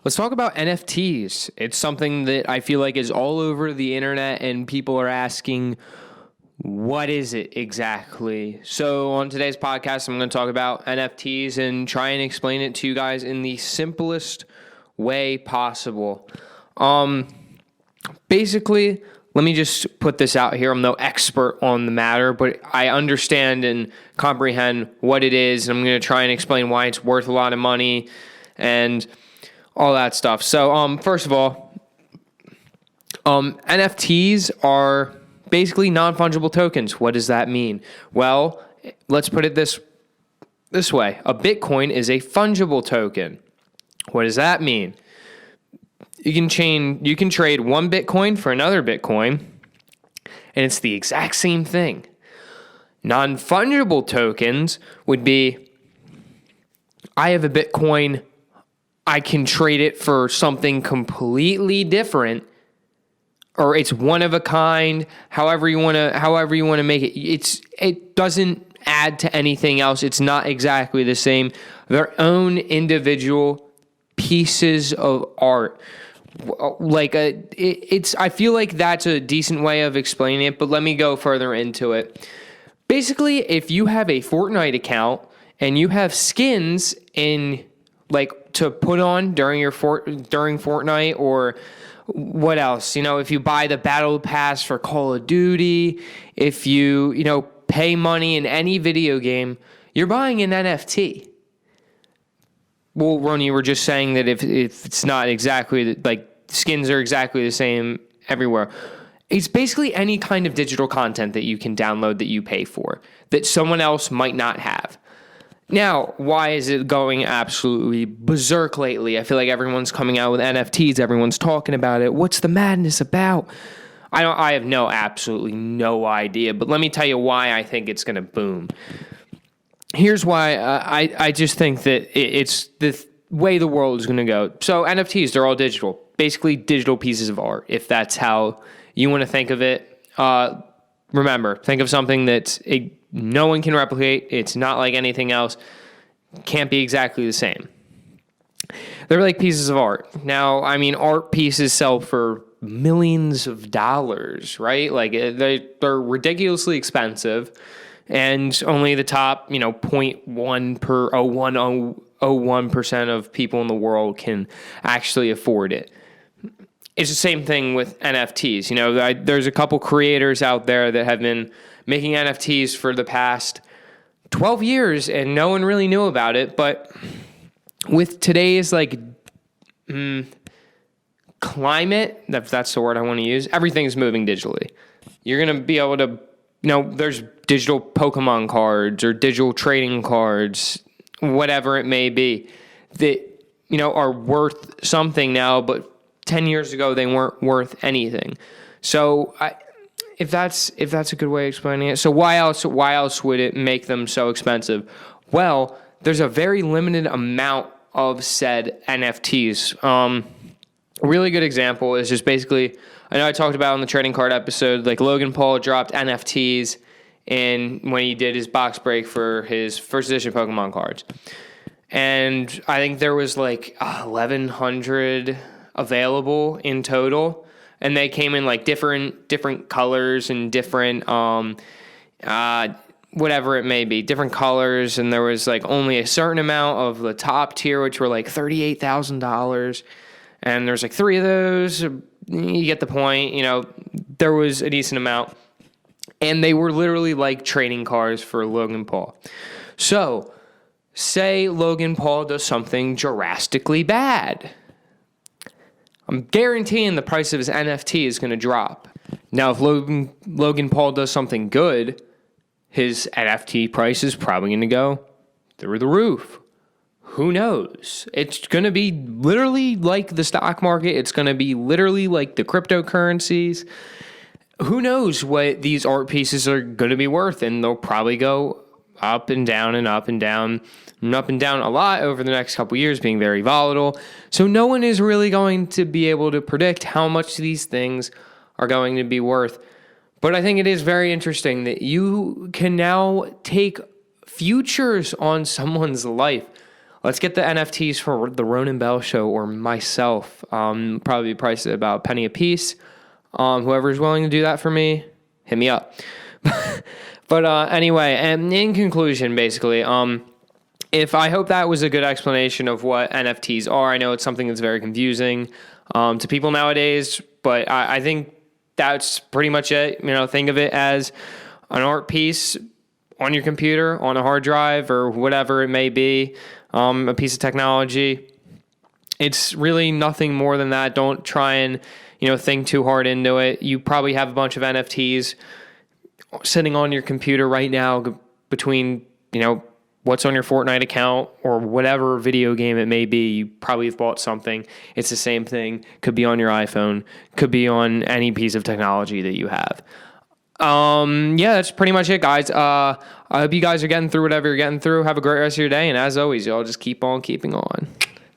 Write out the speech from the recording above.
Let's talk about NFTs. It's something that I feel like is all over the internet, and people are asking, what is it exactly? So on today's podcast, I'm going to talk about NFTs and try and explain it to you guys in the simplest way possible. Basically, let me just put this out here. I'm no expert on the matter, but I understand and comprehend what it is, and I'm going to try and explain why it's worth a lot of money and all that stuff. So, first of all, NFTs are basically non-fungible tokens. What does that mean? Well, let's put it this way. A Bitcoin is a fungible token. What does that mean? You can trade one Bitcoin for another Bitcoin, and it's the exact same thing. Non-fungible tokens would be, I have a Bitcoin, I can trade it for something completely different, or it's one of a kind, however you want to make it. It doesn't add to anything else. It's not exactly the same. Their own individual pieces of art. I feel like that's a decent way of explaining it, but let me go further into it. Basically, if you have a Fortnite account and you have skins to put on during Fortnite, or what else? If you buy the battle pass for Call of Duty, if you pay money in any video game, you're buying an NFT. Well, Ron, you were just saying that if it's not exactly like skins are exactly the same everywhere. It's basically any kind of digital content that you can download that you pay for that someone else might not have. Now, why is it going absolutely berserk lately? I feel like everyone's coming out with NFTs. Everyone's talking about it. What's the madness about? I have absolutely no idea. But let me tell you why I think it's going to boom. Here's why I just think that it's the way the world is going to go. So NFTs, they're all digital. Basically digital pieces of art, if that's how you want to think of it. Remember, think of something that no one can replicate. It's not like anything else. Can't be exactly the same. They're like pieces of art. Now, art pieces sell for millions of dollars, right? Like they're ridiculously expensive, and only the top, 0.1% of people in the world can actually afford it. It's the same thing with NFTs. There's a couple creators out there that have been making NFTs for the past 12 years, and no one really knew about it. But with today's climate, if that's the word I want to use, everything's moving digitally. You're going to be able to, there's digital Pokemon cards or digital trading cards, whatever it may be, that, are worth something now, but 10 years ago, they weren't worth anything. So if that's a good way of explaining it. So why else would it make them so expensive? Well, there's a very limited amount of said NFTs. A really good example is just basically, I know I talked about on the trading card episode, like Logan Paul dropped NFTs when he did his box break for his first edition Pokemon cards. And I think there was 1,100 available in total, and they came in different colors and different whatever it may be, different colors, and there was only a certain amount of the top tier, which were $38,000, and there's 3 of those. You get the point. There was a decent amount, and they were literally like trading cards for Logan Paul. So say Logan Paul does something drastically bad, I'm guaranteeing the price of his NFT is going to drop. Now, if Logan Paul does something good, his NFT price is probably going to go through the roof. Who knows? It's going to be literally like the stock market. It's going to be literally like the cryptocurrencies. Who knows what these art pieces are going to be worth, and they'll probably go up and down and up and down and up and down a lot over the next couple years, being very volatile. So no one is really going to be able to predict how much these things are going to be worth. But I think it is very interesting that you can now take futures on someone's life. let's get the NFTs for the Ronan Bell Show or myself. Probably priced at about a penny a piece. Whoever's willing to do that for me, hit me up. But anyway, and in conclusion, basically, I hope that was a good explanation of what NFTs are. I know it's something that's very confusing to people nowadays, but I think that's pretty much it. Think of it as an art piece on your computer, on a hard drive, or whatever it may be, a piece of technology. It's really nothing more than that. Don't try and, think too hard into it. You probably have a bunch of NFTs sitting on your computer right now between, what's on your Fortnite account or whatever video game it may be. You probably have bought something. It's the same thing. Could be on your iPhone. Could be on any piece of technology that you have. That's pretty much it, guys. I hope you guys are getting through whatever you're getting through. Have a great rest of your day. And as always, y'all just keep on keeping on.